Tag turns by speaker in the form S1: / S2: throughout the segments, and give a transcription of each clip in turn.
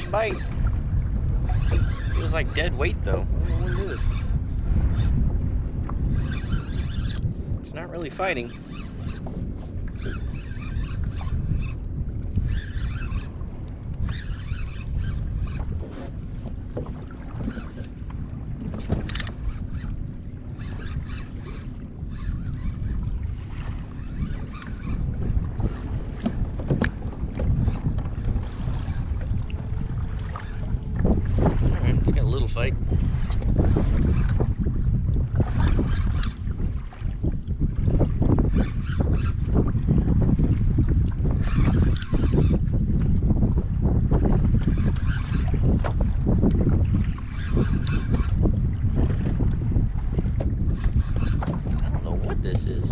S1: first bite. Feels like dead weight though. I don't know what it is. It's not really fighting. It's got a little fight. I don't know what this is.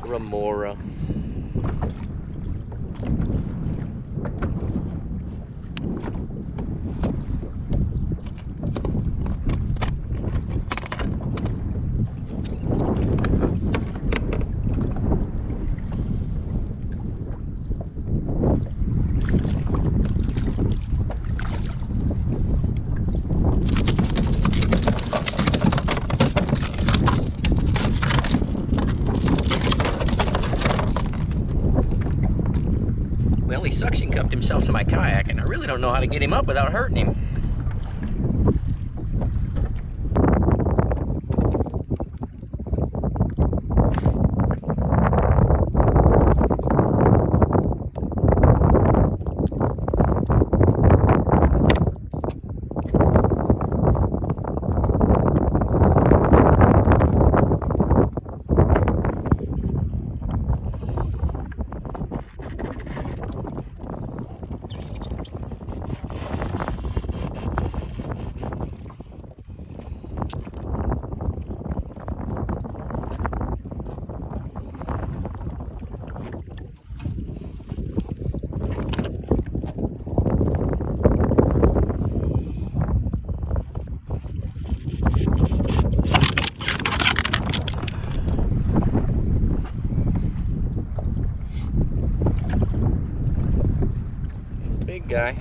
S1: Remora. Well, he suction cupped himself to my kayak, and I really don't know how to get him up without hurting him. Big guy.